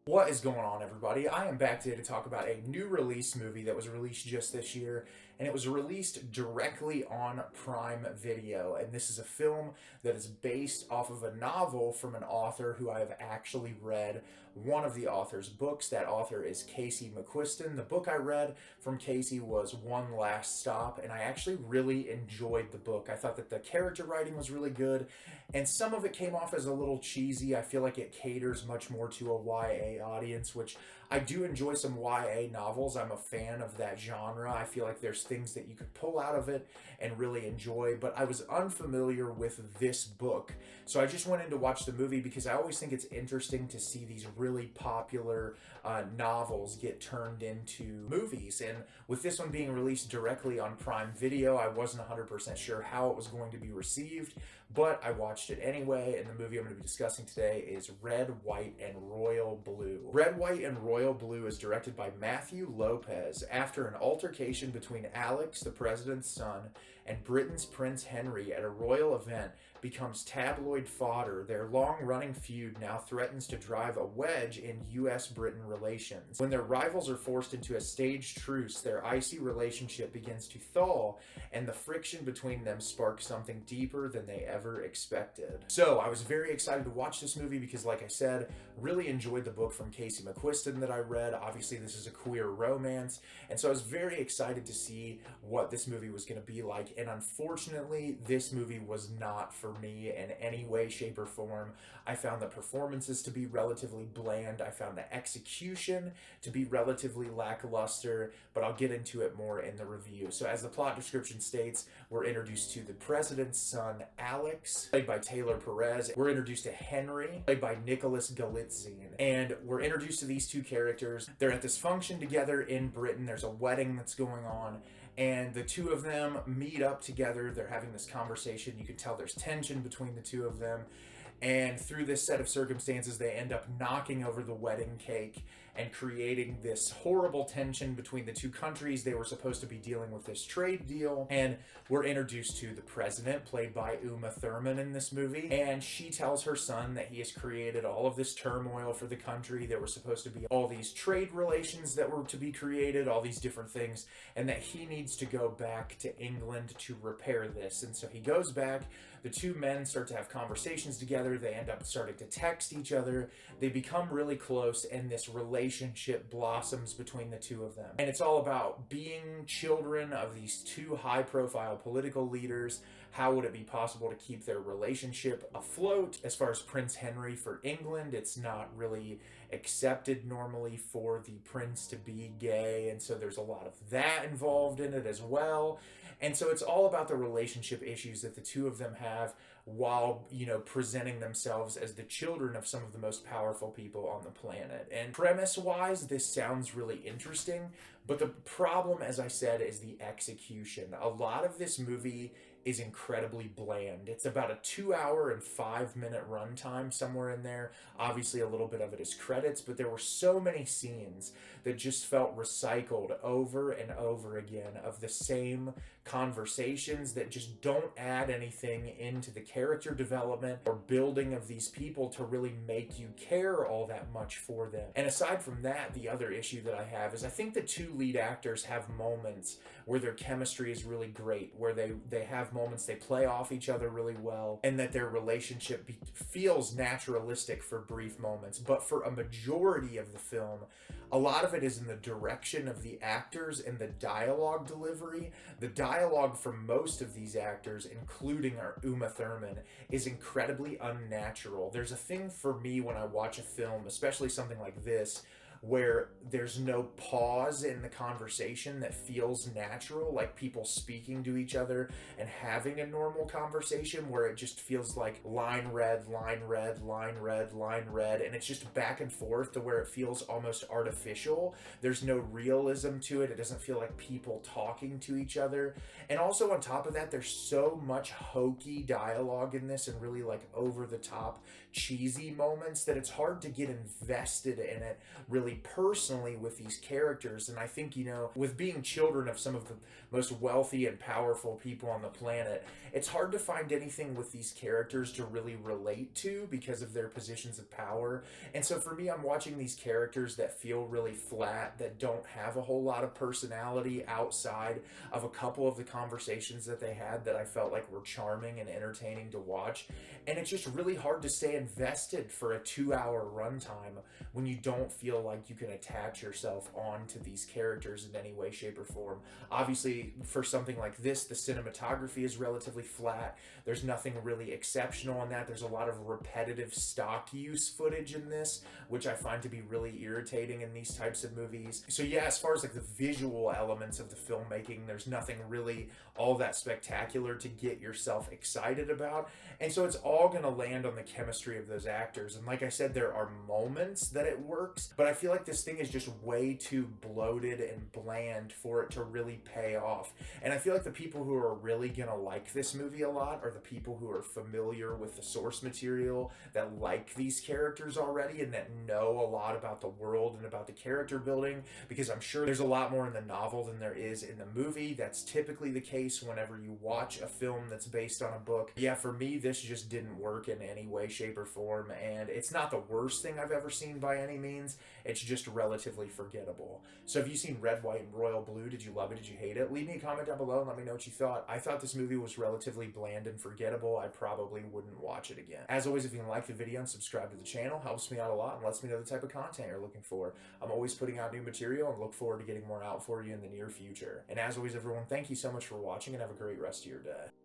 What is going on, everybody? I am back today to talk about a new release movie that was released just this year, and it was released directly on Prime Video. And this is a film that is based off of a novel from an author who I have actually read one of the author's books. That author is Casey McQuiston. The book I read from Casey was One Last Stop, and I actually really enjoyed the book. I thought that the character writing was really good, and some of it came off as a little cheesy. I feel like it caters much more to a YA audience, which I do enjoy some YA novels. I'm a fan of that genre. I feel like there's things that you could pull out of it and really enjoy, but I was unfamiliar with this book. So I just went in to watch the movie because I always think it's interesting to see these really popular novels get turned into movies. And with this one being released directly on Prime Video, I wasn't 100% sure how it was going to be received, but I watched it anyway, and the movie I'm going to be discussing today is Red, White, and Royal Blue. Red, White, and Royal Blue is directed by Matthew Lopez. After an altercation between Alex, the president's son, and Britain's Prince Henry at a royal event becomes tabloid fodder, their long-running feud now threatens to drive a wedge in U.S.-Britain relations. When their rivals are forced into a staged truce, their icy relationship begins to thaw, and the friction between them sparks something deeper than they ever expected. So, I was very excited to watch this movie because, like I said, really enjoyed the book from Casey McQuiston that I read. Obviously, this is a queer romance, and so I was very excited to see what this movie was going to be like, and unfortunately, this movie was not for me in any way, shape, or form. I found the performances to be relatively bland. I found the execution to be relatively lackluster, but I'll get into it more in the review. So as the plot description states, we're introduced to the president's son, Alex, played by Taylor Perez. We're introduced to Henry, played by Nicholas Galitzine. And we're introduced to these two characters. They're at this function together in Britain. There's a wedding that's going on, and the two of them meet up together. They're having this conversation. You can tell there's tension between the two of them. And through this set of circumstances, they end up knocking over the wedding cake and creating this horrible tension between the two countries. They were supposed to be dealing with this trade deal, and we're introduced to the president, played by Uma Thurman in this movie, and she tells her son that he has created all of this turmoil for the country. There were supposed to be all these trade relations that were to be created, all these different things, and that he needs to go back to England to repair this. And so he goes back. The two men start to have conversations together. They end up starting to text each other. They become really close, and this relationship blossoms between the two of them. And it's all about being children of these two high-profile political leaders. How would it be possible to keep their relationship afloat? As far as Prince Henry for England, it's not really accepted normally for the prince to be gay, and so there's a lot of that involved in it as well. And so it's all about the relationship issues that the two of them have while, presenting themselves as the children of some of the most powerful people on the planet. And premise-wise, this sounds really interesting, but the problem, as I said, is the execution. A lot of this movie is incredibly bland. It's about a 2-hour and 5-minute runtime, somewhere in there. Obviously, a little bit of it is credits, but there were so many scenes that just felt recycled over and over again of the same conversations that just don't add anything into the character development or building of these people to really make you care all that much for them. And aside from that, the other issue that I have is I think the two lead actors have moments where their chemistry is really great, where they have moments they play off each other really well, and that their relationship feels naturalistic for brief moments. But for a majority of the film, a lot of it is in the direction of the actors and the dialogue delivery. The dialogue from most of these actors, including our Uma Thurman, is incredibly unnatural. There's a thing for me when I watch a film, especially something like this, where there's no pause in the conversation that feels natural, like people speaking to each other and having a normal conversation, where it just feels like line read, line read, line read, line read, and it's just back and forth to where it feels almost artificial. There's no realism to it. It doesn't feel like people talking to each other. And also on top of that, there's so much hokey dialogue in this and really like over the top cheesy moments that it's hard to get invested in it really really personally with these characters. And I think, with being children of some of the most wealthy and powerful people on the planet, it's hard to find anything with these characters to really relate to because of their positions of power. And so for me, I'm watching these characters that feel really flat, that don't have a whole lot of personality outside of a couple of the conversations that they had that I felt like were charming and entertaining to watch. And it's just really hard to stay invested for a 2-hour runtime when you don't feel like you can attach yourself onto these characters in any way, shape, or form. Obviously, for something like this, the cinematography is relatively flat. There's nothing really exceptional in that. There's a lot of repetitive stock use footage in this, which I find to be really irritating in these types of movies. So yeah, as far as like the visual elements of the filmmaking, there's nothing really all that spectacular to get yourself excited about. And so it's all going to land on the chemistry of those actors. And like I said, there are moments that it works, but I feel like this thing is just way too bloated and bland for it to really pay off. And I feel like the people who are really going to like this movie a lot are the people who are familiar with the source material, that like these characters already, and that know a lot about the world and about the character building, because I'm sure there's a lot more in the novel than there is in the movie. That's typically the case whenever you watch a film that's based on a book. Yeah, for me, this just didn't work in any way, shape, or form, and it's not the worst thing I've ever seen by any means. It's just relatively forgettable. So have you seen Red, White, and Royal Blue? Did you love it? Did you hate it? Leave me a comment down below and let me know what you thought. I thought this movie was relatively bland and forgettable. I probably wouldn't watch it again. As always, if you can like the video and subscribe to the channel, helps me out a lot and lets me know the type of content you're looking for. I'm always putting out new material and look forward to getting more out for you in the near future. And as always, everyone, thank you so much for watching and have a great rest of your day.